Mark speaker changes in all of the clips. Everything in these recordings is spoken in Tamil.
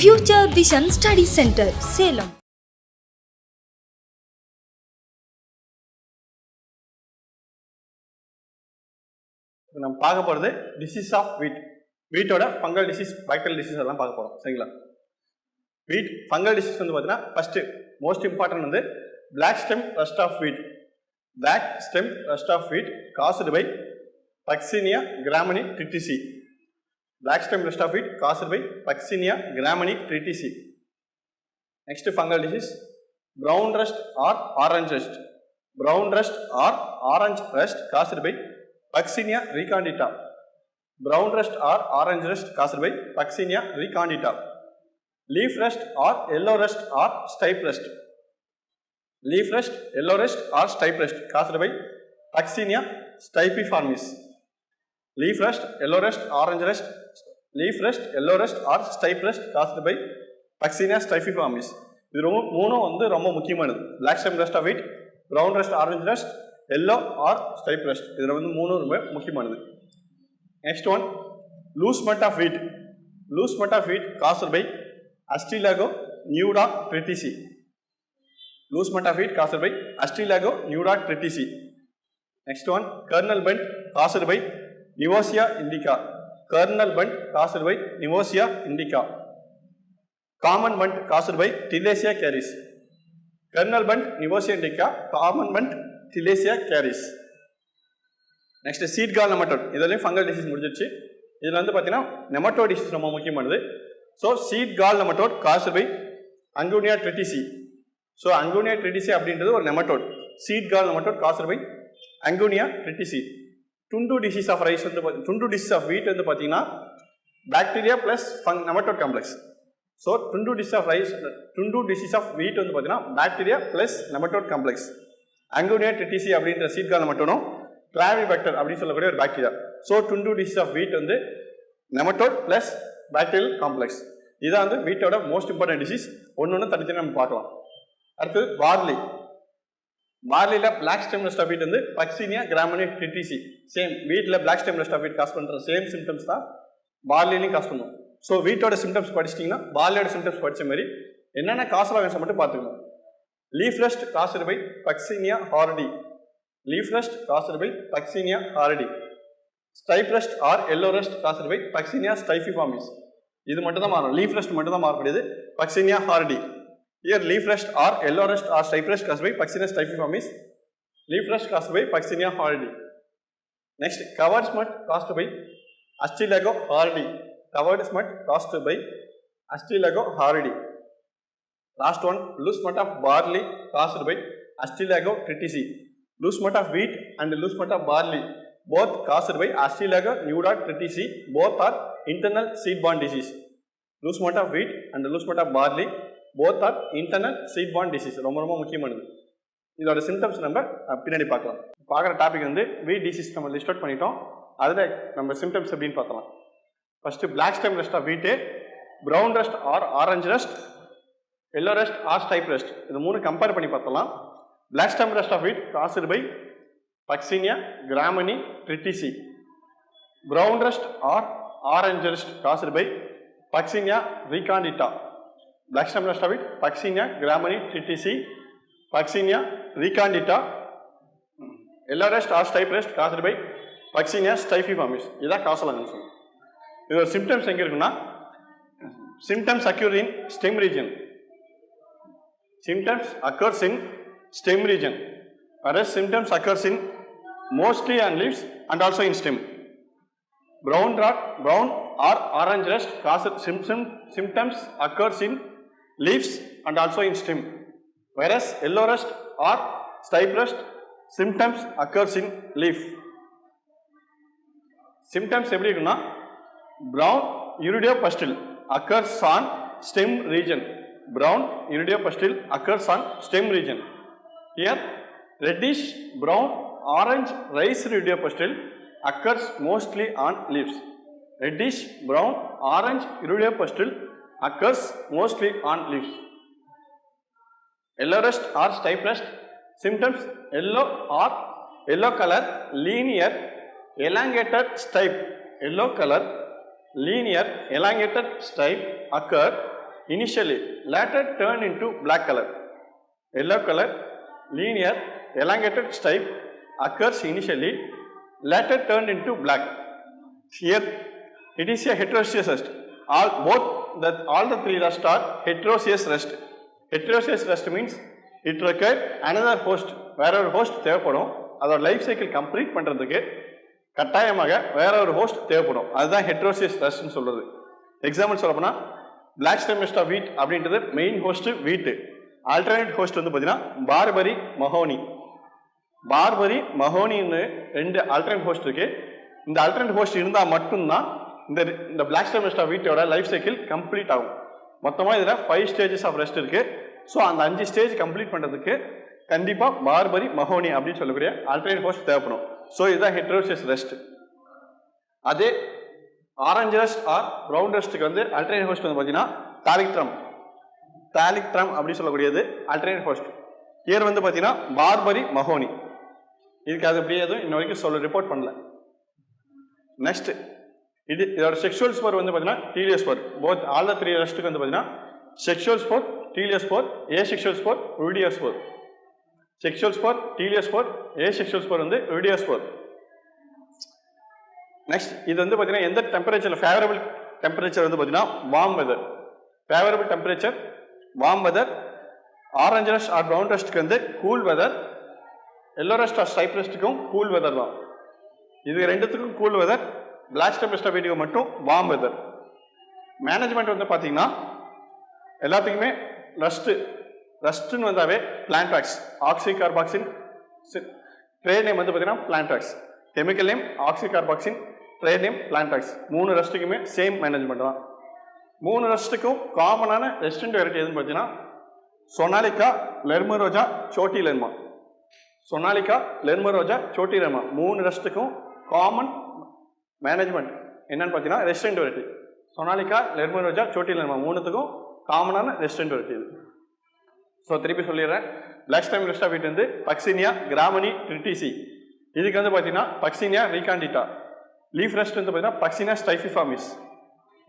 Speaker 1: Future Vision Study Center, Salem.
Speaker 2: நம்ம பார்க்க போகிறது டிசீஸ் ஆஃப் வீட். வீட்டோட ஃபங்கல் டிசீஸ், பாக்டீரியல் டிசீஸ் எல்லாம் பார்க்க போகிறோம். சரிங்களா? வீட் ஃபங்கல் டிசீஸ் வந்து பார்த்தீங்கன்னா ஃபர்ஸ்ட் மோஸ்ட் இம்பார்ட்டன்ட் வந்து black stem rust of wheat. Black stem rust of wheat caused by Puccinia graminis tritici. Black stem rust of wheat caused by Puccinia graminis tritici. Next fungal disease brown rust or orange rust. Brown rust or orange rust caused by Puccinia recondita. Brown rust or orange rust caused by Puccinia recondita. Leaf rust or yellow rust or stipe rust. Leaf rust, yellow rust or stipe rust caused by Puccinia stipiformis. Leaf rust, yellow rust, orange rust. Leaf rust, yellow rust or stipe rust caused by Puccinia stipiformis. இது மூணும் வந்து ரொம்ப முக்கியமானது. Black stem rust of wheat, brown rust, orange rust, yellow or stipe rust. இதில் வந்து மூணு ரொம்ப முக்கியமானது. Next one loose smut of wheat. Loose smut of wheat caused by Ustilago nuda tritici. Loose smut of wheat caused by Ustilago nuda tritici. Next one Karnal bunt caused by Neovossia indica. Karnal bunt caused by Neovossia indica. Common bunt caused by Tilletia caries. Karnal bunt Neovossia indica, common bunt Tilletia caries. Next seed gall nematode. இதுலையும் ஃபங்கல் டிசீஸ் முடிஞ்சிருச்சு. இதில் வந்து பார்த்தீங்கன்னா நெமட்டோட் டிசீஸ் ரொம்ப முக்கியமானது. So seed gall nematode caused by Anguina tritici. So Anguina tritici அப்படின்றது ஒரு nematode. Seed gall nematode caused by Anguina tritici. Tundu disease of rice வந்து டுண்டு டிசீஸ் ஆஃப் வீட் வந்து பார்த்தீங்கன்னா bacteria plus nematode complex. So tundu disease of rice, tundu disease of wheat வந்து பார்த்தீங்கன்னா bacteria plus nematode complex. Anguina tritici அப்படின்ற சீட் கால் நெமட்டோடும் கிளாவிபேக்டர் அப்படின்னு சொல்லக்கூடிய ஒரு bacteria. So tundu disease of wheat வந்து நெமட்டோட் பிளஸ் பாக்டீரியல் காம்ப்ளெக்ஸ். இதான் வந்து வீட்டோட மோஸ்ட் இம்பார்ட்டன்ட் டிசீஸ். ஒன்று தனித்தனி நம்ம பார்க்கலாம். அடுத்தது பார்லி. பார்லியில் black stem rust of wheat வந்து பக்சினியா கிராமினி ட்ரிட்டிசி. சேம் வீட்டில் black stem rust of wheat cause பண்ணுற சேம் சிம்டம்ஸ் தான் பார்லிலையும் காஸ் பண்ணுவோம். ஸோ வீட்டோட சிம்டம்ஸ் படிச்சிட்டிங்கன்னா பார்லியோட சிம்டம்ஸ் படித்த மாதிரி என்னென்ன காசல் ஆகன்ஸ் மட்டும் பார்த்துக்கணும். Leaf rust caused by Puccinia horridi. Leaf rust caused by Puccinia horridi. Stipe rust or yellow rust caused by Puccinia stipiformis. இது மட்டும் தான் மாறும். லீஃப் ரஸ்ட் மட்டும் தான் மாறக்கூடியது. Puccinia horridi. Here leaf rust or yellow rust or stipe rust caused by Puccinia stipiformis. Leaf rust caused by Puccinia horridi. Next, covered smut caused by Astilago horridi. Covered smut caused by Astilago horridi. Last one, loose smut of barley caused by Astilago ட்ரிட்டிசி. Loose smut of wheat and loose smut of barley both caused by Astilago nuda ட்ரிட்டிசி. Both are internal seed-borne disease. Loose smut of wheat and loose smut of barley both are internal seed-borne disease. ரொம்ப ரொம்ப முக்கியமானது. இதோட சிம்டம்ஸ் நம்ம பின்னாடி பார்க்கலாம். பார்க்குற டாபிக் வந்து வீட் டிசீஸ் நம்ம லிஸ்ட் அவுட் பண்ணிட்டோம். அதில் நம்ம சிம்டம்ஸ் எப்படின்னு பார்த்தலாம். First black stem rust of wheat, brown rust or orange rust, yellow rust or stipe rust. இது மூணு கம்பேர் பண்ணி பார்த்தலாம். Black stem rust of wheat caused by Puccinia gramini ட்ரிட்டிசி. Brown rust or orange rust caused by Puccinia recondita. Black stem rust of wheat Puccinia gramini ட்ரிட்டிசி, Puccinia recondita. Yellow rust or stipe rust caused by Puccinia stipiformis. இதான் காசல் ஆகன்ஸ். இதோட சிம்டம்ஸ் எங்கே இருக்குன்னா symptoms occur in stem region. Symptoms occurs in stem region, whereas symptoms occurs in mostly on leaves and also in stem. Brown or orange rust causes symptoms occurs in leaves and also in stem, whereas yellow rust or stipe rust symptoms occurs in leaf. Symptoms எப்படி இருக்குன்னா brown iridiopustule occurs on stem region. Brown iridiopustule occurs on stem region. Here reddish brown orange rice iridiopustule occurs mostly on leaves. Reddish brown orange iridiopustule occurs mostly on leaves. Yellow rust or stipe rust symptoms yellow or yellow color linear elongated stipe. Yellow color linear elongated stipe occur initially, later turned into black color. Yellow color, linear, elongated stripe occurs initially, later turned into black. Here, it is a heterogeneous rust. All the three rust are heterogeneous rust. Heterogeneous rust means it requires another host. வேற ஒரு ஹோஸ்ட் தேவைப்படும். அதோட லைஃப் சைக்கிள் கம்ப்ளீட் பண்ணுறதுக்கு கட்டாயமாக வேற ஒரு ஹோஸ்ட் தேவைப்படும். அதுதான் ஹெட்ரோசியஸ் ரஸ்ட்னு சொல்றது. எக்ஸாம்பிள் சொல்ல போனால் பிளாக் ஸ்டெம் ரெஸ்ட் ஆஃப் வீட் அப்படின்றது மெயின் ஹோஸ்ட் வீட்டு. ஆல்டர்னேட் ஹோஸ்ட் வந்து பார்த்தீங்கன்னா பார்பரி மஹோனி. பார்பரி மஹோனின்னு ரெண்டு ஆல்டர்னேட் ஹோஸ்ட் இருக்கு. இந்த ஆல்டர்னேட் ஹோஸ்ட் இருந்தால் மட்டும்தான் இந்த பிளாக் ஸ்டெம் ரெஸ்ட் ஆஃப் வீட்டோட லைஃப் சைக்கிள் கம்ப்ளீட் ஆகும். மொத்தமாக இதில் 5 ஸ்டேஜஸ் ஆஃப் ரெஸ்ட் இருக்கு. ஸோ அந்த 5 ஸ்டேஜ் கம்ப்ளீட் பண்ணுறதுக்கு கண்டிப்பாக பார்பரி மஹோனி அப்படின்னு சொல்லக்கூடிய ஆல்டர்னேட் ஹோஸ்ட் தேவைப்படும். ஸோ இதுதான் ஹெட்ரோசியஸ் ரெஸ்ட். அதே ஆரஞ்சு ரெஸ்ட் ஆர் ப்ரௌன் ரெஸ்ட்டுக்கு வந்து ஆல்டர்னேட் ஹோஸ்ட் வந்து பார்த்தீங்கன்னா தாலிக்ட்ரம் அப்படின்னு சொல்லக்கூடியது ஆல்டர்னேட் ஹோஸ்ட். இயர் வந்து பார்த்தீங்கன்னா பார்பரி மஹோனி. இதுக்கு அது அப்படியே எதுவும் இன்ன வரைக்கும் ரிப்போர்ட் பண்ணல. நெக்ஸ்ட் இதோட செக்ஷுவல் ஸ்போர் வந்து பார்த்தீங்கன்னா டீலியோஸ்போர். போத் ஆல் த 3 ரெஸ்ட்டுக்கு வந்து பார்த்தீங்கன்னா sexual spore, teliospore, asexual spore, urediospore. Sexual spore, teliospore, asexual spore வந்து ருடியோஸ்போர். நெக்ஸ்ட் இது வந்து பார்த்தீங்கன்னா எந்த டெம்பரேச்சர் ஃபேவரபிள் டெம்பரேச்சர் வந்து பார்த்தீங்கன்னா warm weather. Favourable temperature warm weather. Orange rust or brown ரெஸ்ட்டுக்கு வந்து cool weather. Yellow rust or stripe ரெஸ்ட்டுக்கும் கூல் வெதர் தான். இது ரெண்டுத்துக்கும் cool weather. Black stem rust of வீட்டுக்கு மட்டும் வார்ம் வெதர். மேனேஜ்மெண்ட் வந்து பார்த்தீங்கன்னா எல்லாத்துக்குமே ரஸ்ட்டுன்னு வந்தாவே பிளான்டாக்ஸ், ஆக்சிகார்பாக்சின். ட்ரேட் நேம் வந்து பார்த்தீங்கன்னா Plantvax. Chemical name oxycarboxin, trade name Plantvax. 3 ரெஸ்ட்டுக்குமே சேம் மேனேஜ்மெண்ட் தான். 3 ரெஸ்ட்டுக்கும் காமனான ரெஸ்டன்ட் வெரைட்டி எதுன்னு பார்த்தீங்கன்னா Sonalika, Lerma Rojo, Choti Lerma. Sonalika, Lerma Rojo, Choti Lerma 3 ரெஸ்ட்டுக்கும் காமன் மேனேஜ்மெண்ட் என்னன்னு பார்த்தீங்கன்னா ரெஸ்டன்ட் வெரைட்டி. சொனாலிகா, லெர்மரோஜா, சோட்டி லெர்மா 3த்துக்கும் காமனான ரெஸ்டன்ட் வெரைட்டி இது. ஸோ திருப்பி சொல்லிடுறேன். Black stem rust of wheat வந்து பக்சினியா கிராமனி ட்ரிட்டிசி. இதுக்கு வந்து பார்த்தீங்கன்னா பக்சினியா ரீகாண்டிட்டா. லீஃப் ரெஸ்ட் வந்து பார்த்தீங்கன்னா பக்சினியா ஸ்டைஃபிஃபார்மிஸ்.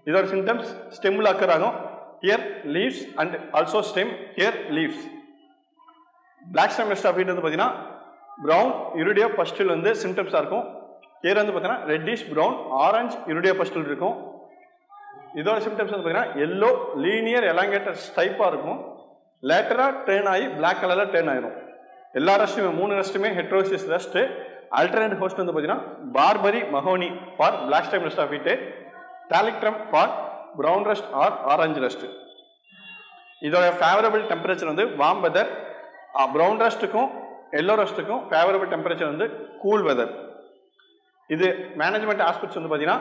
Speaker 2: இதோட சிம்டம்ஸ் ஸ்டெம்மில் அக்கர் ஆகும். Here leaves and also stem, here leaves. Black stem rust of wheat வந்து பார்த்தீங்கன்னா ப்ரௌன் யூரிடியோ பஸ்டில் வந்து சிம்டம்ஸாக இருக்கும். ஹியர் வந்து பார்த்தீங்கன்னா ரெட்டிஷ் ப்ரௌன் ஆரஞ்சு யூரிடியோ பஸ்டில் இருக்கும். இதோட சிம்டம்ஸ் வந்து பார்த்தீங்கன்னா எல்லோ லீனியர் எலாங்கேட்டட் ஸ்டைப்பாக இருக்கும். லேட்டராக டேர்ன் ஆகி பிளாக் கலரில் டேர்ன் ஆகிடும். எல்லா ரெஸ்ட்டுமே 3 ரெஸ்ட்டுமே ஹெட்ரோசியஸ் ரெஸ்ட்டு. ஆல்டர்னேட் ஹோஸ்ட் வந்து பார்த்தீங்கன்னா barberry Mahonia for black stem rust of wheat, Thalictrum for brown rust or orange rust. இதோட ஃபேவரபிள் டெம்பரேச்சர் வந்து வார்ம் வெதர். ப்ரௌன் ரெஸ்ட்டுக்கும் எல்லோ ரெஸ்ட்டுக்கும் ஃபேவரபிள் டெம்பரேச்சர் வந்து கூல் வெதர். இது மேனேஜ்மெண்ட் ஆஸ்பெக்ட்ஸ் வந்து பார்த்தீங்கன்னா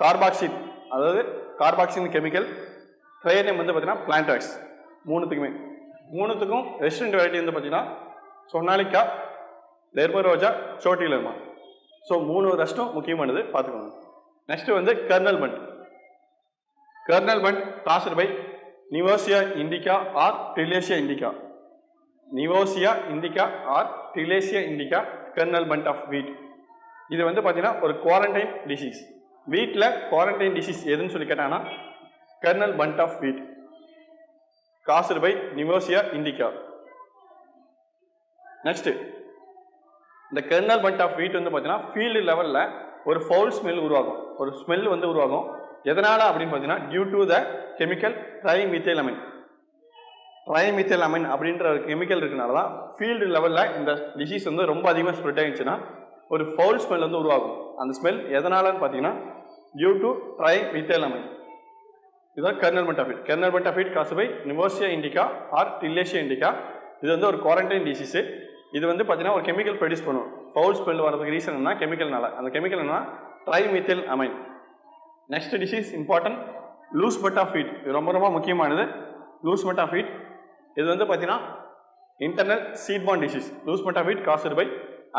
Speaker 2: கார்பாக்சின், அதாவது கார்பாக்சின் கெமிக்கல். ட்ரேட் நேம் வந்து பார்த்தீங்கன்னா பிளான்டாக்ஸ். 3த்துக்கும் ரெசிடென்ட் வெரைட்டி வந்து பார்த்தீங்கன்னா சொனாலிகா, லெர்மரோஜா, சோட்டி லெர்மா. ஸோ 3 ரெஸ்ட்டும் முக்கியமானது பார்த்துக்கோங்க. நெக்ஸ்ட் வந்து Karnal bunt. Karnal bunt caused by Neovossia indica or Tilletia indica. Neovossia indica or Tilletia indica Karnal bunt of wheat. இது வந்து பார்த்தீங்கன்னா ஒரு குவாரண்டைன் டிசீஸ். வீட்டில் குவாரண்டைன் டிசீஸ் எதுன்னு சொல்லி கேட்டாங்கன்னா Karnal bunt of wheat caused by Neovossia indica. Next இந்த கர்னல் பண்ட் ஆஃப் வீட் வந்து பார்த்தீங்கன்னா ஃபீல்டு லெவலில் ஒரு ஃபவுல் ஸ்மெல் உருவாகும். ஒரு ஸ்மெல் வந்து உருவாகும். எதனால் அப்படின்னு பார்த்தீங்கன்னா டியூ டு த கெமிக்கல் ட்ரைமித்தைலமைன். ட்ரைமித்தைலமைன் அப்படின்ற ஒரு கெமிக்கல் இருக்கனால தான் ஃபீல்டு லெவலில் இந்த டிசீஸ் வந்து ரொம்ப அதிகமாக ஸ்ப்ரெட் ஆகிடுச்சுன்னா ஒரு ஃபவுல் ஸ்மெல் வந்து உருவாகும். அந்த ஸ்மெல் எதனாலன்னு பார்த்தீங்கன்னா டியூ டு ட்ரைமித்தைலமைன். இதுதான் Karnal bunt of wheat. Karnal bunt of wheat caused by Neovossia indica or Tilletia indica. இது வந்து ஒரு குவாரண்டைன் டிசீஸு. இது வந்து பார்த்தீங்கன்னா ஒரு கெமிக்கல் ப்ரொடியூஸ் பண்ணும். ஃபவுல் ஸ்மெல் வரதுக்கு ரீசன் என்ன? கெமிக்கல்னால. அந்த கெமிக்கல் என்ன? Trimethylamine. Next disease important loose பட் ஆஃப் வீட். இது ரொம்ப ரொம்ப முக்கியமானது. லூஸ் பட் ஆஃப் வீட் இது வந்து பார்த்தீங்கன்னா இன்டர்னல் சீட்பார்ன் டிசீஸ். லூஸ் பட் of wheat caused by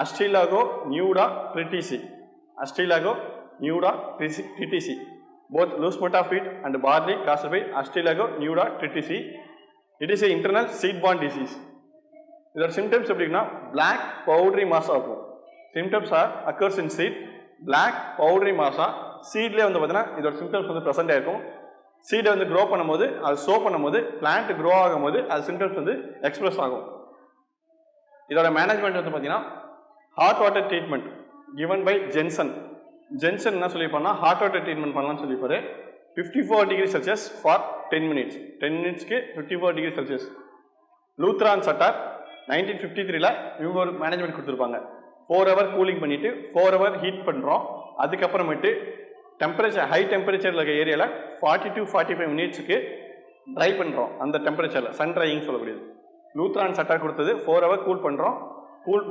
Speaker 2: Ustilago nuda tritici. Ustilago nuda tritici. Both loose spot of wheat and barley caused by Astrilago nuda tritici. It is a internal seed-borne disease. இதோட சிம்டம்ஸ் எப்படின்னா black powdery mass ஆகும். Symptoms occurs in seed. black powdery mass சீட்லேயே வந்து பார்த்தீங்கன்னா இதோட சிம்டம்ஸ் வந்து ப்ரெசென்ட் ஆயிருக்கும். சீடை வந்து க்ரோ பண்ணும்போது அது சோ பண்ணும்போது பிளான்ட் க்ரோ ஆகும்போது அது சிம்டம்ஸ் வந்து எக்ஸ்பிரஸ் ஆகும். இதோட மேனேஜ்மெண்ட் வந்து பார்த்தீங்கன்னா hot water treatment given by Jensen என்ன சொல்லியிருப்பாருன்னா ஹாட் வாட்டர் ட்ரீட்மெண்ட் பண்ணலாம்னு சொல்லியிருப்பாரு. 54 டிகிரி செல்சியஸ் ஃபார் 10 மினிட்ஸ் 10 மினிட்ஸ்க்கு 54 டிகிரி செல்சியஸ். லூத்ரான் சட்டார் 1953ல இவங்க ஒரு மேனேஜ்மெண்ட் கொடுத்துருப்பாங்க. 4 ஹவர் கூலிங் பண்ணிட்டு 4 ஹவர் ஹீட் பண்ணுறோம். அதுக்கப்புறமேட்டு டெம்பரேச்சர் ஹை டெம்பரேச்சரில் இருக்க ஏரியாவில் 40 to 45 மினிட்ஸுக்கு ட்ரை பண்ணுறோம். அந்த டெம்பரேச்சரில் சன் ட்ரையிங் சொல்லக்கூடியது. லூத்ரான் சட்டார் கொடுத்தது 4 ஹவர் கூல் பண்ணுறோம்.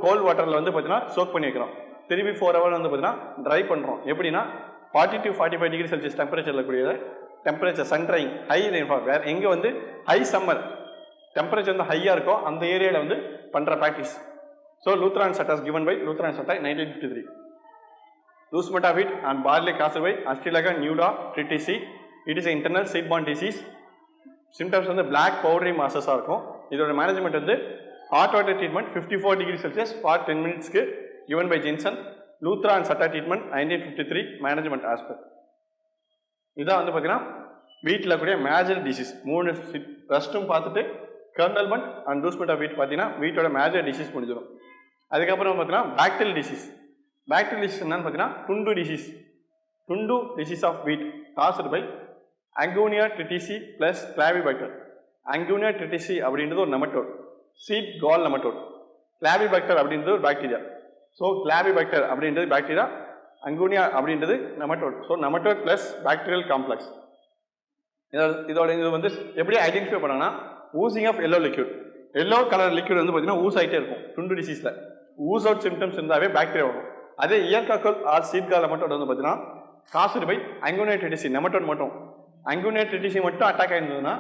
Speaker 2: கோல்ட் வாட்டரில் வந்து பார்த்தீங்கன்னா சோக் பண்ணி வைக்கிறோம். திருப்பி 4 ஹவர் வந்து பார்த்தீங்கன்னா ட்ரை பண்ணுறோம். எப்படின்னா 40 to 45 டிகிரி செல்சியஸ் டெம்பரேச்சரில் கூடிய temperature sun drying high rainfall வேறு எங்கே வந்து ஹை சம்மர் டெம்பரேச்சர் வந்து ஹையாக இருக்கும் அந்த ஏரியாவில் வந்து பண்ணுற ப்ராக்டிஸ். ஸோ லூத்ரான் சட்டாஸ் கிவன் பை லூத்ரான் சட்டா 1953. Loose smut of wheat and barley causal by Ustilago nuda tritici. It is internal seedborne disease. Symptoms வந்து பிளாக் பவுடரி மாசஸாக இருக்கும். இதோட மேனேஜ்மெண்ட் வந்து hot water treatment 54 degree Celsius for 10 மினிட்ஸ்க்கு given by Jensen. லூத்ரான் சட்டா ட்ரீட்மெண்ட் 1953 மேனேஜ்மெண்ட் ஆஸ்பெக்ட். இதான் வந்து பார்த்தீங்கன்னா வீட்டில் கூடிய மேஜர் டிசீஸ் 3 ரெஸ்ட்டும் பார்த்துட்டு கர்னல்மெண்ட் அண்ட் லூஸ்மெண்ட் ஆஃப் வீட் பார்த்தீங்கன்னா வீட்டோட மேஜர் டிசீஸ் முடிஞ்சிடும். அதுக்கப்புறம் பார்த்தீங்கன்னா பாக்டீரியல் டிசீஸ். பாக்டீரியல் டிசீஸ் என்னன்னு பார்த்தீங்கன்னா tundu disease of wheat caused by Anguina tritici plus Clavibacter. Anguina tritici அப்படின்றது ஒரு nematode, seed gall nematode. Clavibacter அப்படின்றது ஒரு பாக்டீரியா. ஸோ கிளாவிபாக்டர் அப்படின்றது பாக்டீரியா, அங்கோனியா அப்படின்றது nematode. So nematode plus bacterial complex. இதோட இது வந்து எப்படி ஐடென்டிஃபை பண்ணாங்கன்னா oozing of yellow liquid. Yellow colour liquid வந்து பார்த்தீங்கன்னா ஊஸ் ஆகிட்டே இருக்கும். துண்டு டிசீஸில் ஊஸ் அவுட் சிம்டம்ஸ் இருந்தாவே பாக்டீரியா வரும். அதே இயற்காக்கல் ஆர் சீட்கால் நெமட்டோட் வந்து பார்த்தீங்கன்னா காசுடு பை அங்கோனியா ட்ரிட்டிசி நெமட்டோட் மட்டும். அங்கோனியா ட்ரிட்டிசி மட்டும் அட்டாக் ஆயிருந்ததுன்னா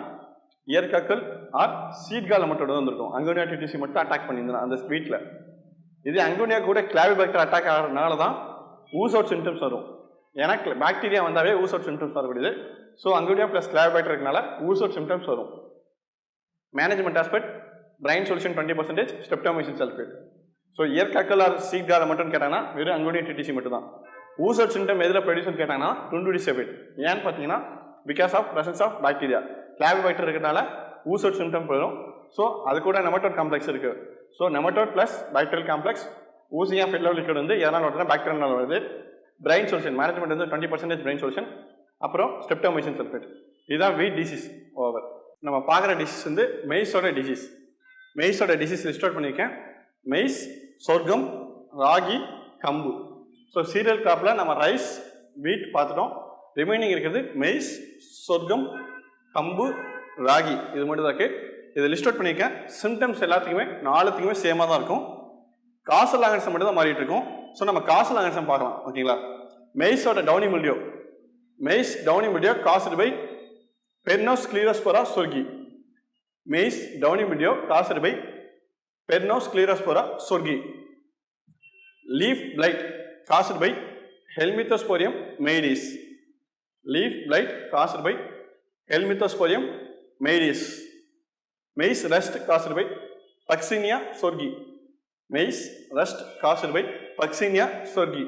Speaker 2: இயற்காக்கல் ஆர் சீட்கால் நெமட்டோட் வந்துருக்கும். அங்கோனியா ட்ரிட்டிசி மட்டும் அட்டாக் பண்ணியிருந்தேன் அந்த வீட்டில். இது அங்கோனியா கூட கிளாவிபாக்டர் அட்டாக் ஆகிறதுனால தான் ஊஸ் அவுட் சிம்டம்ஸ் வரும். ஏன்னா பாக்டீரியா வந்தாவே ஊஸ் அவுட் சிம்டம்ஸ் வரக்கூடியது. ஸோ அங்கோனியா ப்ளஸ் கிளாவிபாக்டர் இருக்கனால ஊஸ் அவுட் சிம்டம்ஸ் வரும். Management aspect brine solution 20%, streptomycin sulphate. So ear cockle or seed gall மட்டும் கேட்டாங்கன்னா வெறும் அங்கோனியா ட்ரிட்டிசி மட்டும் தான். ஊஸ் அவுட் சிம்டம் எதில் ப்ரொடியூஸ் கேட்டாங்கன்னா டுண்டுடிசெபேட். ஏன்னு பார்த்தீங்கன்னா because of presence of bacteria. Clavibacter இருக்கிறனால ஊஸ் அவுட் சிம்டம் வரும். ஸோ அது கூட நெமட்டோட் காம்ப்ளெக்ஸ் இருக்குது. So nematode plus bacterial complex oozing of yellow liquid வந்து எதனால் வருதுன்னா பாக்டீரியல் வருது. பிரைன் சொல்யூஷன் மேனேஜ்மெண்ட் வந்து 20% பிரைன் சொல்யூஷன். அப்புறம் ஸ்ட்ரெப்டோமைசின் சல்ஃபேட். இதுதான் வீட் டிசீஸ் ஓவர். நம்ம பார்க்குற டிசீஸ் வந்து மெய்ஸோட டிசீஸ். மெய்ஸோட டிசீஸ் லிஸ்ட் அவுட் பண்ணியிருக்கேன். மெய்ஸ், சொர்க்கம், ராகி, கம்பு. ஸோ சீரியல் கிராப்பில் நம்ம ரைஸ், வீட் பார்த்துட்டோம். ரிமைனிங் இருக்கிறது மெய்ஸ், சொர்க்கம், கம்பு, ராகி. இது மட்டும் தான் இருக்குது. இதை லிஸ்ட் அவுட் பண்ணியிருக்கேன். சிம்டம்ஸ் எல்லாத்துக்குமே 4த்துக்குமே சேமாக தான் இருக்கும். காசல் ஆர்கனிசம் மட்டும் தான் மாறிட்டு இருக்கும். ஸோ நம்ம காசல் ஆர்கனிசம் பார்க்கலாம். ஓகேங்களா? மெய்ஸோட downy mildew. Maize downy mildew caused by Peronosclerospora sorghi. Maize downy mildew caused by Peronosclerospora sorghi. Leaf blight caused by Helminthosporium maydis. Leaf blight caused by Helminthosporium maydis. Maize rust caused by Puccinia sorgi. Maize rust caused by Puccinia sorgi.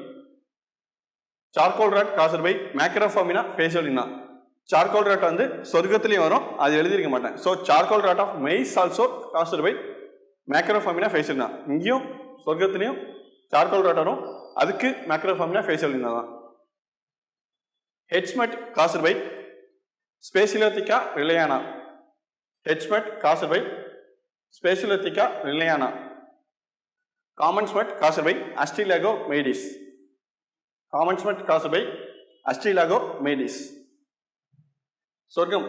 Speaker 2: Charcoal rot caused by Macrophomina faciolina. Charcoal rot வந்து சொர்க்கத்திலையும் வரும், அது எழுதிருக்க மாட்டேன். So charcoal rot of maize also caused by Macrophomina faciolina. இங்கேயும் சொர்க்கத்திலையும் charcoal rot வரும், அதுக்கு Macrophomina faciolina தான். Head-smut caused by Specialotheca riliana. Head-smut caused by Specialotheca riliana. Common smut caused by Astrilago maydis. Common smut caused by Astrilago maydis. சொர்க்கம்,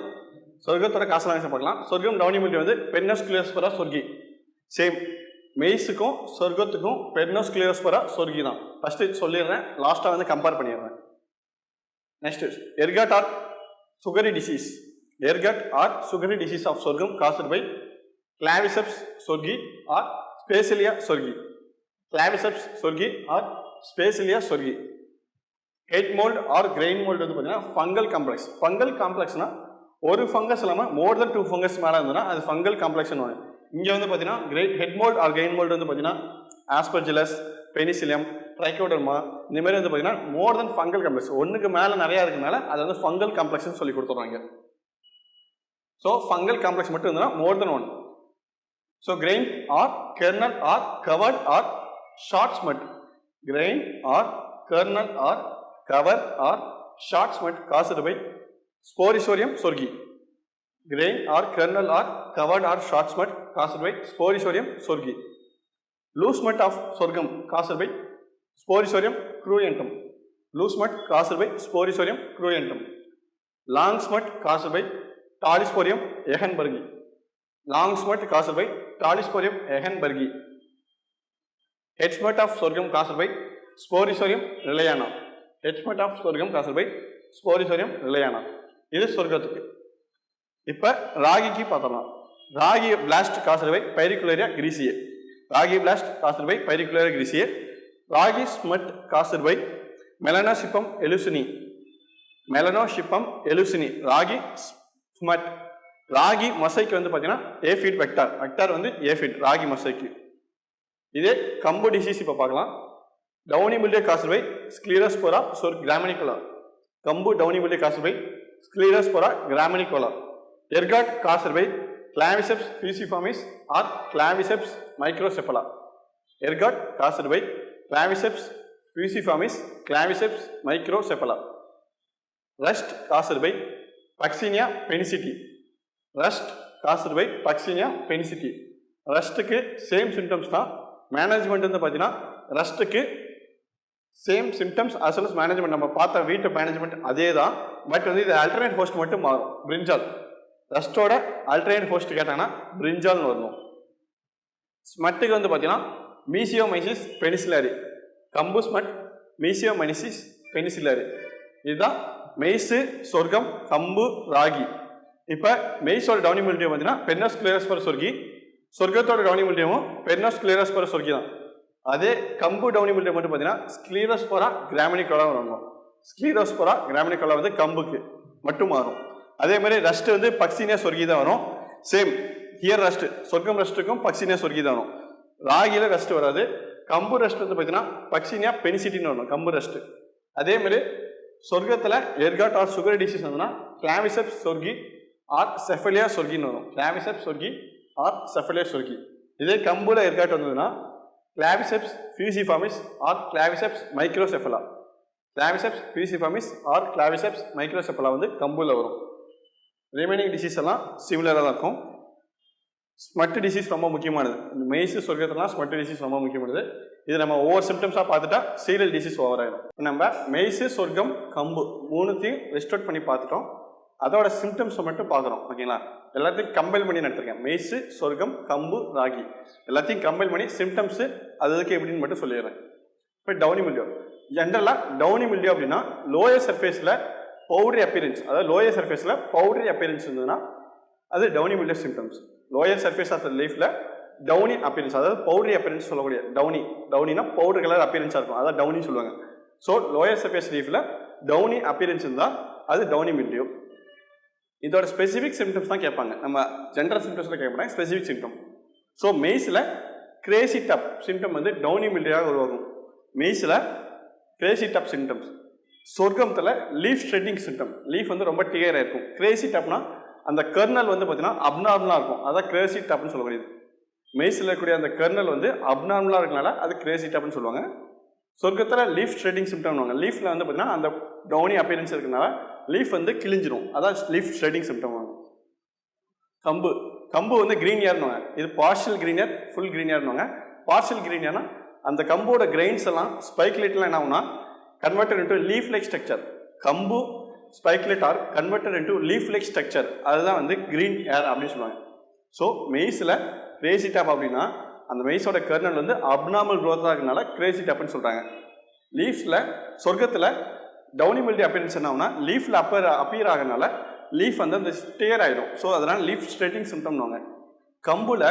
Speaker 2: சொர்க்கத்தோட காசலாக பார்க்கலாம். சொர்க்கம் டவுனிமிட்டி வந்து பெர்னோஸ்க்ளியோஸ்போரா சொர்கி. சேம் மெய்ஸுக்கும் சொர்க்கத்துக்கும் பெர்னோஸ்க்ளியோஸ்போரா சொர்கி தான். ஃபர்ஸ்ட் சொல்லிடுறேன், லாஸ்ட்டாக வந்து கம்பேர் பண்ணிடுறேன். Next ergot or sugary disease. Ergot or sugary disease of sorghum caused by Claviceps sorghi or Sphacelia sorghi. Claviceps sorghi or Sphacelia sorghi. Head mould or grain mould வந்து பார்த்தீங்கன்னா ஃபங்கல் காம்ப்ளெக்ஸ். ஃபங்கல் காம்ப்ளெக்ஸ்னா ஒரு ஃபங்கஸ் இல்லாமல் மோர் தென் 2 ஃபங்கஸ் மேலே இருந்ததுன்னா அது ஃபங்கல் காம்ப்ளெக்ஸ்னு வரும். இங்கே வந்து பார்த்தீங்கன்னா head mould or grain mould வந்து பார்த்தீங்கன்னா ஆஸ்பர்ஜிலஸ், பெனிசிலியம், ட்ரைகோடர்மா இந்த மாதிரி வந்து பார்த்தீங்கன்னா மோர் தென் ஃபங்கல் காம்ப்ளெக்ஸ். ஒன்றுக்கு மேலே நிறையா இருக்கனால அது வந்து ஃபங்கல் காம்ப்ளெக்ஸ்னு சொல்லி கொடுத்துட்றாங்க. ஸோ ஃபங்கல் காம்ப்ளெக்ஸ் மட்டும் இருந்ததுன்னா more than one. So grain or kernel or covered or short smut. Grain or kernel or cover or short smut caused by Sporisorium sorghi. Grain or kernel or covered or short smut caused by Sporothorium sorgi. Loose smut of sorghum caused by Sporothorium cruentum. Loose smut caused by Sporothorium cruentum. Long smut caused by Talisporium ehrenbergi. Long smut caused by Talisporium ehrenbergi. Head smut of sorghum caused by Sporothorium reliana. Head smut of sorghum caused by Sporothorium reliana. இது சொர்க்கத்துக்கு. இப்போ ராகிக்கு பார்த்தலாம். Ragi blast caused by Pyricularia grisea. Ragi blast caused by Pyricularia grisea. Ragi smut caused by Melanopsichium eleusinis. Melanopsichium eleusinis. Ragi smut. Ragi மசைக்கு வந்து பார்த்தீங்கன்னா ஏஃபிட் வெக்டார். வெக்டார் வந்து ஏஃபிட் ராகி மசைக்கு. இதே கம்பு டிசீஸ் இப்போ பார்க்கலாம். Downy mildew caused by Sclerospora graminicola. கம்பு downy mildew caused by Sclerospora graminicola. Ergot caused by Claviceps fusiformis or Claviceps microcephala. Ergot caused by Claviceps fusiformis, Claviceps microcephala. Rust caused by Puccinia penicillii. Rust caused by Puccinia penicillii. ரஸ்ட்டுக்கு சேம் சிம்டம்ஸ் தான். மேனேஜ்மெண்ட் வந்து பார்த்தீங்கன்னா ரஸ்ட்டுக்கு same symptoms as well as management நம்ம பார்த்த வீட்டு மேனேஜ்மெண்ட் அதே தான். பட் வந்து இது ஆல்டர்னேட் ஹோஸ்ட் மட்டும் மாறும். பிரிஞ்சால் ரஸ்டோட ஆல்டர்னேட் ஹோஸ்ட் கேட்டாங்கன்னா பிரிஞ்சால்னு வரணும். ஸ்மட்டுக்கு வந்து பார்த்தீங்கன்னா மீசியோமைசிஸ் பெனிசிலரி. கம்பு ஸ்மட் மீசியோமைசிஸ் பெனிசிலரி. இதுதான் மெய்ஸு சொர்க்கம் கம்பு ராகி. இப்போ மெய்ஸோட டவுனி மில்டியம் பார்த்தீங்கன்னா பெர்னோஸ்க்ளேரோஸ்போரா சொர்கி. சொர்க்கத்தோட டவுனி மில்டியமும் பெர்னோஸ்க்ளேரோஸ்போரா சொர்கி தான். அதே கம்பு டவுனி மில்டியம் மட்டும் பார்த்தீங்கன்னா ஸ்க்ளீரோஸ்போரா கிராமினிகோலா வரணும். ஸ்க்ளீரோஸ்போரா கிராமினிகோலா வந்து கம்புக்கு மட்டும் மாறும். அதே மாதிரி ரஸ்ட் வந்து பக்சினியா சொர்கி தான் வரும். சேம் ஹியர் ரஸ்ட் சொர்க்கம் ரஸ்ட்டுக்கும் பக்சினியா சொர்கி தான் வரும். ராகியில் ரஸ்ட் வராது. கம்பு ரஸ்ட் வந்து பார்த்தீங்கன்னா பக்சினியா பெனிசிட்டின்னு வரணும் கம்பு ரஸ்ட். அதே மாதிரி சொர்க்கத்தில் எர்காட் ஆர் சுகர் டிசீஸ் வந்துன்னா கிளாவிசெப்ஸ் சொர்கி ஆர் செஃபலியா சொர்கின்னு வரும். கிளாவிசெப்ஸ் சொர்கி ஆர் செஃபலியா சொர்கி. இதே கம்புல எர்காட் வந்ததுன்னா கிளாவிசெப்ஸ் ஃபியூசிஃபார்மிஸ் ஆர் கிளாவிசெப்ஸ் மைக்ரோசெஃபலா. கிளாவிசெப்ஸ் ஃபியூசிஃபார்மிஸ் ஆர் கிளாவிசெப்ஸ் மைக்ரோசெஃபலா வந்து கம்புல வரும். ரிமைனிங் டிசீஸ் எல்லாம் சிமிலராக தான் இருக்கும். ஸ்மட் டிசீஸ் ரொம்ப முக்கியமானது. இந்த மெய்ஸு சொர்க்கத்துலாம் ஸ்மட் டிசீஸ் ரொம்ப முக்கியமானது. இது நம்ம ஒவ்வொரு சிம்டம்ஸாக பார்த்துட்டா சீரியல் டிசீஸ் ஓவர் ஆகிடும். நம்ம மெய்ஸு சொர்க்கம் கம்பு மூணுத்தையும் ரெஸ்டோர்ட் பண்ணி பார்த்துட்டோம். அதோட சிம்டம்ஸை மட்டும் பார்க்குறோம். ஓகேங்களா? எல்லாத்தையும் கம்பைல் பண்ணி நடத்திருக்கேன். மெய்ஸு சொர்க்கம் கம்பு ராகி எல்லாத்தையும் கம்பைல் பண்ணி சிம்டம்ஸு அதுக்கு எப்படின்னு மட்டும் சொல்லிடுறேன். இப்போ டவுனி மில்டியோ. ஜென்ரலாக டவுனி மில்டியோ அப்படின்னா லோயர் சர்ஃபேஸில் பவுடரி அப்பியரன்ஸ், அதாவது லோயர் சர்ஃபேஸில் பவுடரி அப்பியரன்ஸ் இருந்ததுன்னா அது downy mildew symptoms. Lower surface of the லீஃபில் டவுனி அப்பியரன்ஸ், அதாவது பவுடரி அப்பியரன்ஸ் சொல்லக்கூடிய டவுனினா பவுடர் கலர் அப்பியரன்ஸாக இருக்கும், அதாவது டவுனி சொல்லுவாங்க. ஸோ லோயர் சர்ஃபேஸ் லீஃபில் டவுனி அப்பியரன்ஸ் இருந்தால் அது டவுனி மில்டியோ. இதோட ஸ்பெசிஃபிக் சிம்டம்ஸ் தான் கேட்பாங்க. நம்ம ஜென்ரல் சிம்டம்ஸில் கேட்க மாட்டாங்க, ஸ்பெசிஃபிக் சிம்டம். ஸோ மெய்ஸில் கிரேசி டப் சிம்டம் வந்து டவுனி மில்டியோவாக உருவாகும். மெய்ஸில் கிரேசி டப் சிம்டம்ஸ். சொர்க்கத்தில் லீஃப் ஷ்ரெட்டிங் சிம்டம். லீஃப் வந்து ரொம்ப டியராக இருக்கும். கிரேசி டப்னா அந்த கர்னல் வந்து பார்த்தீங்கன்னா அப்நார்மலாக இருக்கும், அதான் கிரேசி டப்னு சொல்லக்கூடியது. மெய்ஸில் இருக்கக்கூடிய அந்த கர்னல் வந்து அப்நார்மலாக இருக்கனால அது கிரேசி டப்னு சொல்லுவாங்க. சொர்க்கத்தில் லீஃப் ஷ்ரெட்டிங் சிம்டம்வாங்க. லீஃபில் வந்து பார்த்தீங்கன்னா அந்த டவுனி அப்பியரன்ஸ் இருக்கனால லீஃப் வந்து கிழிஞ்சிரும், அதான் லீஃப் ஷ்ரெட்டிங் சிம்டம் வாங்க. கம்பு வந்து கிரீன் இயர்னுவாங்க. இது partial green ear, full green இயர்னுவாங்க. பார்ஷியல் கிரீன் இயர்னா அந்த கம்போட கிரெயின்ஸ் எல்லாம் ஸ்பைக்குலேட்லாம் என்ன ஆகுனா converted into leaf-like structure. கம்பு spikelet or converted into leaf like structure, அதுதான் வந்து கிரீன் ஏர் அப்படின்னு சொல்லுவாங்க. ஸோ மெய்ஸில் கிரேசி டாப் அப்படின்னா அந்த மெய்ஸோட கர்னல் வந்து அப்நார்மல் க்ரோத்தாக இருக்கனால கிரேசி டாப்னு சொல்கிறாங்க. லீஃப்ஸில் சொர்க்கத்தில் டவுனி மில்டி அப்பியரன்ஸ் என்ன ஆகுனா லீஃபில் அப்பியர் ஆகிறனால லீஃப் வந்து அந்த ஸ்டேர் ஆகிடும். ஸோ அதனால் லீஃப் ஸ்ட்ரெட்டிங் சிம்டம்னுவாங்க. கம்பில்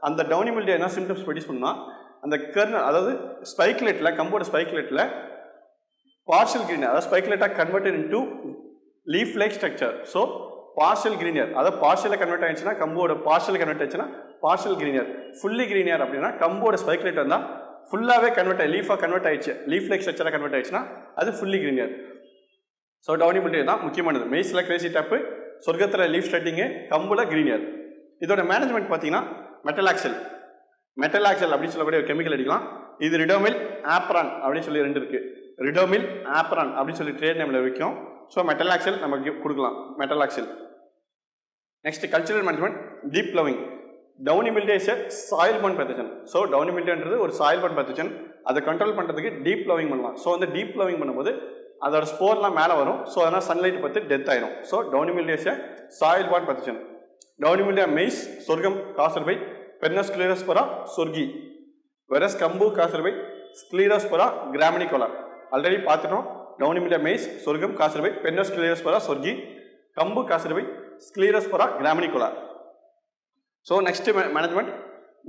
Speaker 2: அந்த டவுனி மில்டி என்ன சிம்டம்ஸ் ப்ரொடியூஸ் பண்ணால் அந்த கர்னல், அதாவது ஸ்பைக்லெட்டில் கம்போட ஸ்பைக்லெட்டில் பார்ஷியல் கிரீனியர், அதாவது ஸ்பைக்லெட்டாக converted into leaf like structure. So partial green ear, அதாவது பார்ஷியலாக கன்வெர்ட் ஆயிடுச்சுன்னா கம்போட பார்ஷியல் கன்வெர்ட் ஆயிடுச்சுன்னா பார்ஷியல் கிரீனியர். ஃபுல்லி கிரீனியர் அப்படின்னா கம்போட ஸ்பைக்லெட் வந்தால் ஃபுல்லாகவே கன்வெர்ட் ஆகி லீஃபாக கன்வெர்ட் ஆயிடுச்சு, லீஃப் லைக் ஸ்ட்ரக்சராக கன்வெர்ட் ஆயிடுச்சுன்னா அது fully green ear. So downy mildew தான் முக்கியமானது. மெய்ஸில் கிரேசி டாப்பு, சொர்க்கத்தில் லீஃப் ஸ்ட்ரெட்டிங்கு, கம்புல கிரீனியர். இதோட மேனேஜ்மெண்ட் பார்த்தீங்கன்னா மெட்டலாக்சல் அப்படின்னு சொல்லக்கூடிய ஒரு கெமிக்கல் அடிக்கலாம். இது ரிடோமில் ஆப்ரான் அப்படின்னு சொல்லி 2 இருக்கு. ரிடோமில் ஆப்ரான் அப்படின்னு சொல்லி ட்ரேட் நேமில் விற்கும். ஸோ மெட்டலாக்சல் நம்ம கொடுக்கலாம், metalaxyl. Next cultural management deep ploughing. Downy mildew is soil borne pathogen. So downy மில்டேன்றது ஒரு சாயில் பர்ன் பேத்தஜன். அதை கண்ட்ரோல் பண்ணுறதுக்கு டீப் ப்ளவிங் பண்ணலாம். ஸோ வந்து டீப் ப்ளவிங் பண்ணும்போது அதோட ஸ்போர்லாம் மேலே வரும். ஸோ அதனால் சன்லைட் பார்த்து டெத் ஆயிடும். So downy mildew is soil borne pathogen. Downy mildew maize, sorghum, caused by, Peronosclerospora, sorghi. Whereas கம்பு, காசர்பை, ஸ்க்ளீரோஸ்போரா, கிராமினிகோலா. ஆல்ரெடி பார்த்துட்டோம். Downy mildew maize, sorghum, caused by, Peronosclerospora, sorghi, கம்பு, caused by, Sclerospora, graminicola. So next management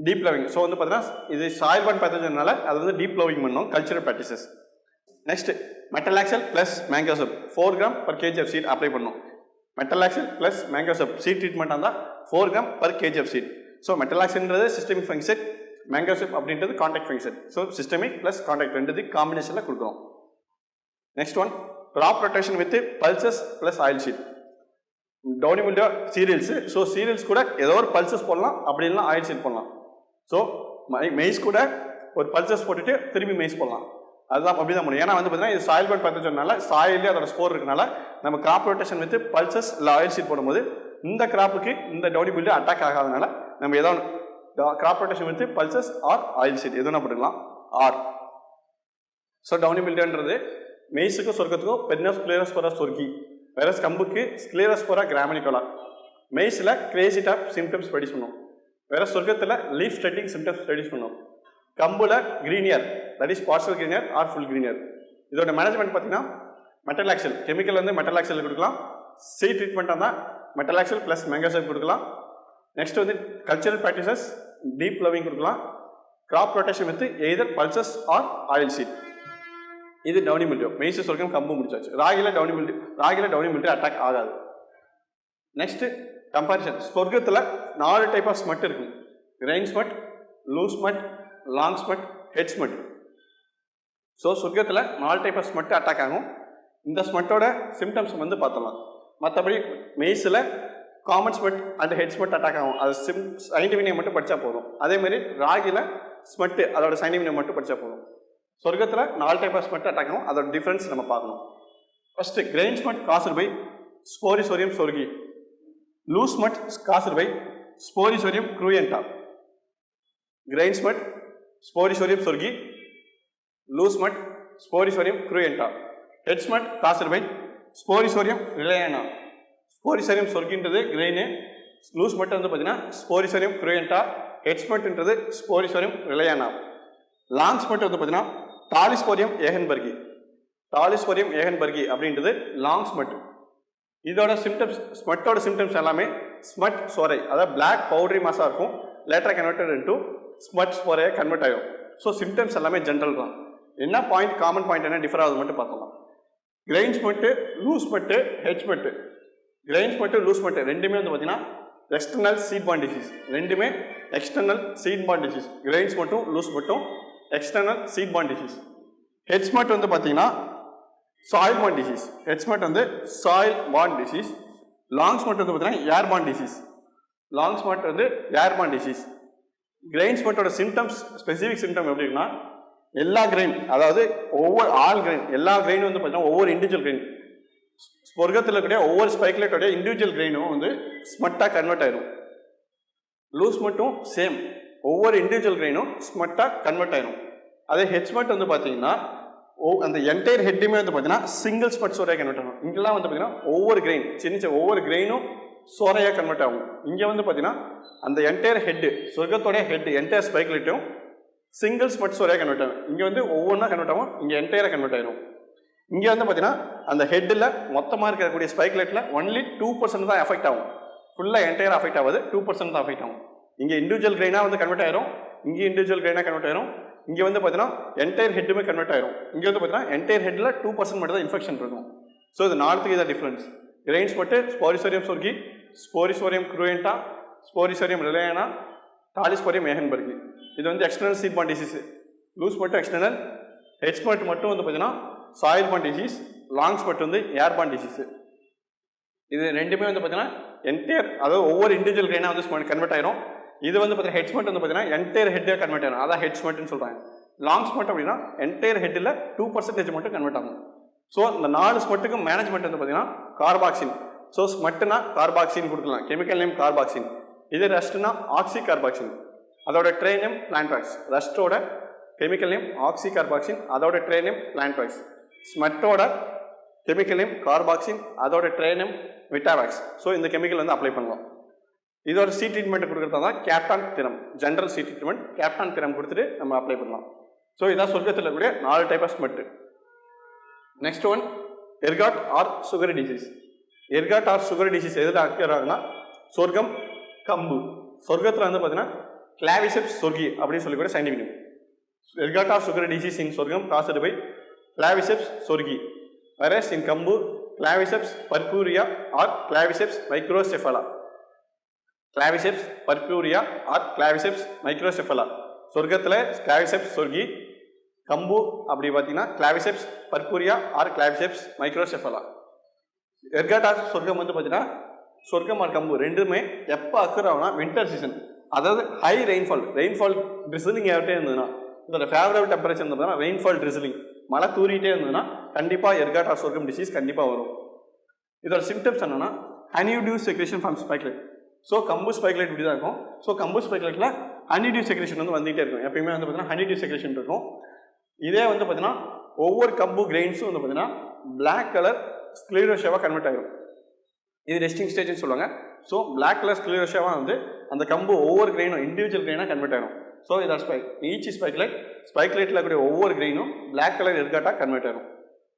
Speaker 2: deep ploughing. So வந்து பார்த்தீங்கன்னா இது சாயில் பர்ன் பேத்தஜன்னால அது வந்து டீப் ப்ளவிங் பண்ணணும், cultural practices. Next metalaxyl plus mancozeb 4 gram per kg of seed apply பண்ணணும். மெட்டலாக்சல் ப்ளஸ் மேங்கோசப் சீட் ட்ரீட்மெண்ட் இருந்தால் 4 gram per kg of seed. So மெட்டலாக்சல்ன்றது சிஸ்டமிக் ஃபங்க்ஷன், மேங்கோசப் அப்படின்றது contact function. So systemic plus contact ரெண்டுது காம்பினேஷனில் கொடுக்குறோம். Next one crop rotation with pulses plus oil seed. Downy mildew cereals. So cereals கூட ஏதோ ஒரு பல்சஸ் போடலாம், அப்படி இல்லைனா ஆயில் ஷீட் போடலாம். ஸோ மெய்ஸ் கூட ஒரு பல்சஸ் போட்டுட்டு திரும்பி மெய்ஸ் போடலாம். அதுதான் அப்படி தான் முடியும். ஏன்னா வந்து பார்த்தீங்கன்னா இது சாயில் பர்ன் பேத்தஜன்னால சாயிலே அதோட ஸ்போர் இருக்கனால நம்ம கிராப் ரொட்டேஷன் வித் பல்சஸ் இல்லை ஆயில் ஷீட் போடும்போது இந்த கிராப்புக்கு இந்த டவுனி மில்டே அட்டாக் ஆகாதனால நம்ம ஏதோ crop rotation with pulses or oil seed எதுனா போட்டுக்கலாம். ஆர் ஸோ டவுனி மில்டேன்றது மெய்ஸுக்கும் சொர்க்கத்துக்கும் பெர்னஸ் கிளீரோஸ்போரா, சொர்கி. வேற கம்புக்கு ஸ்க்ளீரோஸ்போரா, கிராமினிகோலா. மெய்ஸில் கிரேசி டாப் சிம்டம்ஸ் ப்ரொடியூஸ் பண்ணும். வேற சொர்க்கத்தில் லீஃப் ஸ்ட்ரெட்டிங் சிம்டம்ஸ் ப்ரொடியூஸ் பண்ணும். கம்புல green ear, that is partial green ear or full green ear. இதோட மேனேஜ்மெண்ட் பார்த்தீங்கன்னா மெட்டலாக்சல் கெமிக்கல் வந்து மெட்டலாக்சல் கொடுக்கலாம். சீட் ட்ரீட்மெண்ட் இருந்தால் மெட்டலாக்சல் ப்ளஸ் மேங்கோசப் கொடுக்கலாம். நெக்ஸ்ட் வந்து கல்ச்சரல் ப்ராக்டிசஸ் டீப் ப்ளவிங் கொடுக்கலாம். Crop rotation with either pulses or oil seed. இது டவுனி மில்டே. மெய்ஸ், சொர்க்கம், கம்பு முடிச்சாச்சு. ராகில டவுனி மில்டே அட்டாக் ஆகாது. Next comparison. சொர்க்கத்தில் 4 டைப் ஆஃப் ஸ்மட் இருக்கு. Grain smut, loose smut, long smut, head smut. So சொர்க்கத்தில் 4 டைப் ஆஃப் ஸ்மட் அட்டாக் ஆகும். இந்த ஸ்மட்டோட சிம்டம்ஸ் வந்து பார்த்தலாம். மற்றபடி மெய்ஸில் common smut and head smut attack ஆகும். அது சயின்டிஃபிக் நேம் மட்டும் படித்தா போதும். அதேமாதிரி ராகில ஸ்மட்டு அதோட சயின்டிஃபிக் நேம் மட்டும் படித்தா போதும். சொர்க்கத்தில் 4 டைப் ஆஃப் ஸ்மட் அட்டாக் ஆகும். அதோட டிஃப்ரென்ஸ் நம்ம பார்க்கணும். First grain smut caused by, Sporisorium, sorghi. Loose smut caused by, Sporisorium, cruenta. Grain smut Sporisorium, sorghi. Loose smut Sporisorium, cruenta. Head smut caused by, Sporisorium, reiliana. Sporisorium சொர்கின்றது கிரெயின். லூஸ் ஸ்மட் வந்து பார்த்தீங்கன்னா ஸ்போரிசோரியம், க்ரூயண்டா. ஹெட் ஸ்மட்ன்றது ஸ்போரிசோரியம், ரிலையானா. லாங் ஸ்மட் வந்து பார்த்தீங்கன்னா டாலிஸ்போரியம் ஏகன்பர்கி. டாலிஸ்போரியம் ஏகன்பர்கி அப்படின்றது லாங் ஸ்மட். இதோட சிம்டம்ஸ், ஸ்மட்டோட சிம்டம்ஸ் எல்லாமே ஸ்மட் சோரை, அதாவது பிளாக் பவுடரி மாஸாக இருக்கும். லேட்டராக கன்வெர்டட் இன்டு ஸ்மட் ஸ்போரையாக கன்வெர்ட் ஆகும். ஸோ சிம்டம்ஸ் எல்லாமே ஜென்ரல் தான். என்ன பாயிண்ட், காமன் பாயிண்ட் என்ன டிஃபர் ஆகுது மட்டும் பார்க்கலாம். Grain smut, loose smut, head smut. Grain smut, loose smut ரெண்டுமே வந்து பார்த்தீங்கன்னா எக்ஸ்டர்னல் சீட் பாண்ட் டிசீஸ். ரெண்டுமே எக்ஸ்டர்னல் சீட் பாண்ட் டிசீஸ். கிரெயின்ஸ் மட்டும் லூஸ் மட்டும் எக்ஸ்டர்னல் சீட் பாண்ட் டிசீஸ். ஹெட் ஸ்மட் வந்து பார்த்தீங்கன்னா சாயில் பாண்ட் டிசீஸ். ஹெட் ஸ்மட் வந்து சாயில் பாண்ட் டிசீஸ். லாங் ஸ்மட் வந்து பார்த்தீங்கன்னா ஏர் பாண்ட் டிசீஸ். லாங் ஸ்மட் வந்து ஏர் பாண்ட் டிசீஸ். கிரெயின் ஸ்மட்டோட சிம்டம்ஸ், ஸ்பெசிஃபிக் சிம்டம் எப்படின்னா எல்லா கிரெயின், அதாவது ஒவ்வொரு ஆல் கிரெயின், எல்லா கிரெயினும் வந்து பார்த்தீங்கன்னா ஒவ்வொரு இண்டிவிஜுவல் கிரெயின், ஸ்பொர்க்கத்தில் இருக்கக்கூடிய ஒவ்வொரு ஸ்பைக்லேட்டோடைய இண்டிவிஜுவல் கிரெயினும் வந்து ஸ்மட்டாக கன்வெர்ட் ஆயிடும். லூஸ் மட்டும் சேம், ஒவ்வொரு இண்டிவிஜுவல் கிரெயினும் ஸ்மட்டாக கன்வெர்ட் ஆயிடும். அதே ஹெட் ஸ்மட் வந்து பார்த்தீங்கன்னா அந்த என்டையர் ஹெட்டுமே வந்து பார்த்தீங்கன்னா சிங்கிள் ஸ்மட் சோரையாக கன்வெர்ட் ஆகும். இங்கெல்லாம் வந்து பார்த்தீங்கன்னா ஒவ்வொரு கிரெயின், சின்ன ஒவ்வொரு கிரெயினும் சோரையாக கன்வெர்ட் ஆகும். இங்கே வந்து பார்த்தீங்கன்னா அந்த என்டையர் ஹெட்டு, சொர்க்கத்தோடைய ஹெட் என்டையர் ஸ்பைக்லேட்டும் சிங்கிள் ஸ்மட் சோரையாக கன்வெர்ட் ஆகும். இங்கே வந்து ஒவ்வொன்றா கன்வெர்ட் ஆகும், இங்கே என்டையராக கன்வெர்ட் ஆயிடும். இங்கே வந்து பார்த்தீங்கன்னா அந்த ஹெட்டில் மொத்தமாக இருக்கக்கூடிய ஸ்பைக்லேட்டில் ஒன்லி 2% தான் எஃபெக்ட் ஆகும். ஃபுல்லாக என்டையர் அஃபெக்ட் ஆகாது, 2% தான் அஃபெக்ட் ஆகும். இங்கே இண்டிவிஜுவல் கிரெயினாக வந்து கன்வெர்ட் ஆயிரும், இங்கே இண்டிவிஜுவல் கிரெயினாக கன்வெர்ட் ஆயிரும். இங்கே வந்து பார்த்தீங்கன்னா என்டையர் ஹெட்டுமே கன்வெர்ட் ஆயிரும். இங்கே வந்து பார்த்தீங்கன்னா என்டையர் ஹெட்டில் 2% மட்டும் தான் இன்ஃபெக்ஷன் இருக்கும். ஸோ இது 4த்துக்கு இதான் டிஃப்ரென்ஸ். கிரெயின்ஸ் மட்டும் ஸ்போரிசோரியம் சொர்கி, ஸ்போரிசோரியம் க்ரூயண்டா, ஸ்போரிசோரியம் ரிலையானா, டாலிஸ்போரியம் ஏகன்பர்கி. இது வந்து எக்ஸ்டர்னல் சீட் பாண்ட் டிசீஸ். லூஸ் மட்டும் எக்ஸ்டர்னல். ஹெட் ஸ்மட் மட்டும் வந்து பார்த்தீங்கன்னா சாயில் பாண்ட் டிசீஸ். லாங் ஸ்மட் வந்து ஏர் பாண்ட் டிசீஸ். இது ரெண்டுமே வந்து பார்த்தீங்கன்னா என்டையர், அதாவது ஒவ்வொரு இண்டிவிஜுவல் கிரெயினாக வந்து கன்வெர்ட் ஆயிரும். இது வந்து பார்த்தீங்கன்னா ஹெட் ஸ்மெட் வந்து பார்த்தீங்கன்னா என்டையர் ஹெட்டாக கன்வெர்ட் ஆயிரும். அதான் ஹெட் ஸ்மெட்னு சொல்கிறாங்க. லாங் ஸ்மெட் அப்படின்னா என்டையர் ஹெட்டில் 2% மட்டும் கன்வெர்ட் ஆகும். ஸோ இந்த 4 ஸ்மெட்டுக்கு மேனேஜ்மெண்ட் வந்து பார்த்தீங்கன்னா கார்பாக்சின். ஸோ ஸ்மெட்டுனா கார்பாக்சின் கொடுக்கலாம், கெமிக்கல் நேம் கார்பாக்சின். இது ரஸ்ட்னா ஆக்சி கார்பாக்சின், அதோட ட்ரே நேம் பிளான்ட்ராக்ஸ். ரஸ்டோட கெமிக்கல் நேம் ஆக்சி கார்பாக்சின், அதோட ட்ரே நேம் பிளான்ட்ராக்ஸ். ஸ்மெட்டோட கெமிக்கல் நேம் கார்பாக்சின், அதோட ட்ரே நேம் விட்டாவாக்ஸ். ஸோ இந்த கெமிக்கல் வந்து அப்ளை பண்ணலாம். இதோட சி ட்ரீட்மெண்ட் கொடுக்குறதா தான் captan thiram, general seed treatment captan thiram கொடுத்துட்டு நம்ம அப்ளை பண்ணலாம். ஸோ இதான் சொர்க்கத்தில் இருக்கக்கூடிய 4 type of smut. Next one எர்காட் or sugar disease. Ergot or sugar disease எதில் அக்கர் ஆகுனா சொர்க்கம், கம்பு. சொர்க்கத்தில் வந்து பார்த்தீங்கன்னா கிளாவிசெப்ஸ் சொர்கி அப்படின்னு சொல்லி கூட scientific name. Ergot or sugar disease in sorghum caused by Claviceps sorghi. whereas in கம்பு கிளாவிசெப்ஸ் பர்பூரியா ஆர் கிளாவிசெப்ஸ் மைக்ரோசெஃபலா. கிளாவிசெப்ஸ் பர்பூரியா ஆர் கிளாவிசெப்ஸ் மைக்ரோசெஃபலா. சொர்க்கத்தில் கிளாவிசெப்ஸ் சொர்கி, கம்பு அப்படி பார்த்தீங்கன்னா கிளாவிசெப்ஸ் பர்பூரியா ஆர் கிளாவிசெப்ஸ் மைக்ரோசெஃபலா. எர்காட் ஆர் சொர்க்கம் வந்து பார்த்தீங்கன்னா சொர்க்கம் ஆர் கம்பு ரெண்டுமே எப்போ அக்கர் ஆகுனா வின்டர் சீசன், அதாவது ஹை ரெயின்ஃபால் ட்ரிசிலிங் ஆகிட்டே இருந்ததுன்னா, இதோட ஃபேவரபிள் டெம்பரேச்சர் இருந்ததுன்னா ரெயின்ஃபால் ட்ரிசிலிங் மழை தூரிட்டே இருந்ததுன்னா கண்டிப்பாக எர்காட் ஆர் சொர்க்கம் டிசீஸ் கண்டிப்பாக வரும். இதோட சிம்டம்ஸ் என்னன்னா ஹனிடியூ செக்ரேஷன் ஃப்ரம் ஸ்பைக்லேட். ஸோ கம்பு ஸ்பைக்லேட் இப்படி தான் இருக்கும். ஸோ கம்பு ஸ்பைக்லேட்டில் ஹனிடியூ செக்ரேஷன் வந்து வந்துகிட்டே இருக்கும். எப்பயுமே வந்து பார்த்தீங்கன்னா ஹனிடியூ செக்ரேஷன் இருக்கும். இதே வந்து பார்த்தீங்கன்னா ஒவ்வொரு கம்பு கிரெயின்ஸும் வந்து பார்த்தீங்கன்னா பிளாக் கலர் ஸ்க்ளீரோஷியாவாக கன்வெர்ட் ஆகிடும். இது ரெஸ்டிங் ஸ்டேஜ்னு சொல்லுவாங்க. ஸோ பிளாக் கலர் ஸ்க்ளீரோஷியாவாக வந்து அந்த கம்பு ஒவ்வொரு கிரெயினும் இண்டிவிஜுவல் கிரெயினாக கன்வெர்ட் ஆகிடும். ஸோ இதான் ஈச் ஸ்பைக்லேட்டில் கூடிய ஒவ்வொரு கிரெயினும் பிளாக் கலர் எர்காட்டாக கன்வெர்ட் ஆகிடும்.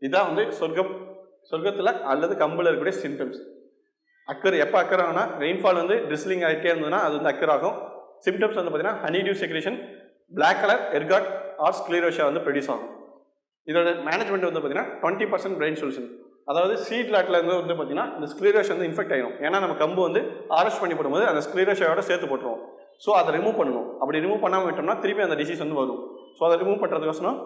Speaker 2: இதான் வந்து சொர்க்கத்தில் அல்லது கம்பில் இருக்கக்கூடிய சிம்டம்ஸ். அக்கர் எப்போ அக்கர் ஆகுனா ரெயின்ஃபால் வந்து ட்ரிஸ்லிங் ஆகிட்டே இருந்ததுன்னா அது வந்து அக்கர் ஆகும். சிம்டம்ஸ் வந்து பார்த்தீங்கன்னா honeydew secretion, black colour எர்காட் R ஸ்க்ளீரோஷியா வந்து ப்ரொடியூஸ் ஆகும். இதோட மேனேஜ்மெண்ட் வந்து பார்த்தீங்கன்னா 20% பிரெயின் சொல்யூஷன். அதாவது சீட் லாட்டில் இருந்து வந்து பார்த்தீங்கன்னா இந்த ஸ்க்ளீரோஷியா வந்து இன்ஃபெக்ட் ஆகிடும். ஏன்னா நம்ம கம்பு வந்து ஆரஸ்ட் பண்ணி போடும்போது அந்த ஸ்க்ளீரோஷியாவோட சேர்த்து போட்டுருவோம். ஸோ அதை ரிமூவ் பண்ணணும். அப்படி ரிமூவ் பண்ணாமல் விட்டோம்னா திருப்பி அந்த டிசீஸ் வந்து வரும். ஸோ அதை ரிமூவ் பண்ணுறதுக்கோசரம்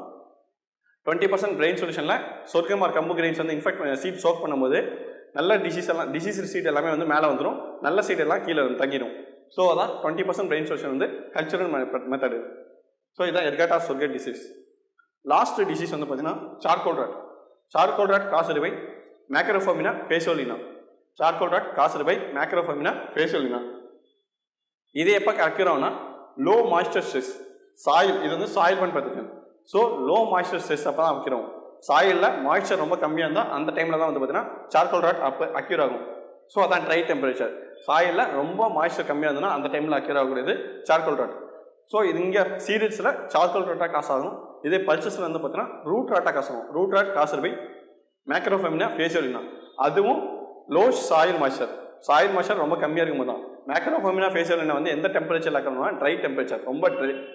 Speaker 2: 20% பிரெயின் சொல்யூஷனில் சொர்க்கம் ஆர் கம்பு கிரெயின்ஸ் வந்து இன்ஃபெக்ட் சீட் சோக் பண்ணும்போது நல்ல டிசீஸ் சீட் எல்லாமே வந்து மேலே வந்துடும், நல்ல சீட் எல்லாம் கீழே தங்கிடும். ஸோ அதான் 20% பிரெயின் சொல்யூஷன் வந்து கல்ச்சரல் மெத்தடு. ஸோ இதான் எர்காட் ஆர் சொர்க்கட் டிசீஸ். லாஸ்ட் டிசீஸ் வந்து பார்த்தீங்கன்னா charcoal rot. Charcoal rot caused by Macrophomina phaseolina. Charcoal rot caused by Macrophomina phaseolina. இது எப்போ அக்யூர் ஆகுனா லோ மாய்ஸ்சர் ஸ்ட்ரெஸ், சாயில், இது வந்து சாயில் பண்ணி பார்த்துக்கேன். ஸோ லோ மாய்ஸ்சர் ஸ்ட்ரெஸ் அப்போ தான் அக்யூர் ஆகும். சாயிலில் மாய்ஸ்சர் ரொம்ப கம்மியாக இருந்தால் அந்த டைமில் தான் வந்து பார்த்தீங்கன்னா சார்கோல் ராட் அப்போ அக்யூர் ஆகும். ஸோ அதான் ட்ரை டெம்பரேச்சர். சாயிலில் ரொம்ப மாய்ஸ்சர் கம்மியாக இருந்ததுன்னா அந்த டைமில் அக்யூர் ஆகக்கூடியது சார்கோல் ராட். ஸோ இது இங்கே சீரியல்ஸில் சார்கோல் ராட்டாக காசு ஆகும். இதே பல்சஸில் வந்து பார்த்தீங்கன்னா ரூட் ராட்டாக காசு ஆகும். Root rot caused by Macrophomina phaseolina. அதுவும் லோ சாயில் மாய்ஸ்சர் ரொம்ப கம்மியாக இருக்கும்போது தான். மேக்ரோஃபெமினா ஃபேசியோலினா வந்து எந்த டெம்பரேச்சரில் ஆக்கணும்னா ட்ரை டெம்பரேச்சர், ரொம்ப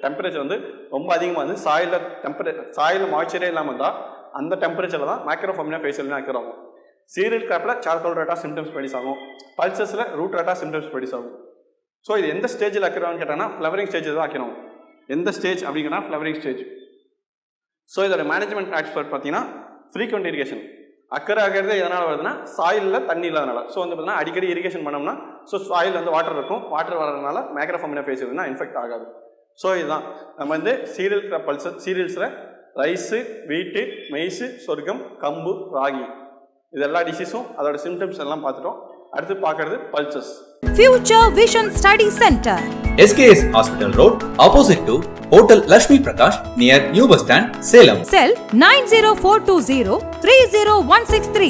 Speaker 2: டெம்பரேச்சர் வந்து ரொம்ப அதிகமாக வந்து சாயில் மாய்ச்சரே இல்லாமல் இருந்தால் அந்த டெம்பரேச்சரில் தான் மேக்ரோஃபெமினா ஃபேசியோலினா அக்யூர் ஆகும். சீரியல் கிராப்பில் சார்கோல் ராட்டாக சிம்டம்ஸ் ப்ரொடியூஸ் ஆகும். பல்சஸில் ரூட் ராட்டாக சிம்டம்ஸ் ப்ரொடியூஸ் ஆகும். ஸோ இது எந்த ஸ்டேஜில் அக்யூர் ஆகும்னு கேட்டாங்கன்னா ஃப்ளவரிங் ஸ்டேஜ் தான் அக்யூர் ஆகும். எந்த ஸ்டேஜ் அப்படிங்கன்னா ஃப்ளவரிங் ஸ்டேஜ். ஸோ இதோட மேனேஜ்மெண்ட் ஆக்ஸ்பர்ட் பார்த்தீங்கன்னா ஃப்ரீக்வெண்ட் இரிகேஷன். அக்கறை ஆகிறது எதனால் வருதுன்னா சாயிலில் தண்ணி இல்லாதனால. ஸோ வந்து பார்த்தீங்கன்னா அடிக்கடி இரிகேஷன் பண்ணோம்னா ஸோ சாயில் வந்து வாட்டர் இருக்கும், வாட்டர் வரதுனால மேக்ரோஃபெமினா ஃபேசியோலினா இன்ஃபெக்ட் ஆகாது. ஸோ இதுதான் நம்ம வந்து சீரியல்ஸில் ரைஸு, வீட்டு, மெய்ஸு, சொர்க்கம், கம்பு, ராகி இது எல்லா டிசீஸும் அதோட சிம்டம்ஸ் எல்லாம் பார்த்துட்டோம். அடுத்து பார்க்கறது pulses.
Speaker 1: Future Vision Study Center,
Speaker 3: SKS Hospital Road, opposite to Hotel Lakshmi Prakash, near New Bus Stand, Salem.
Speaker 1: Cell 90420 30163.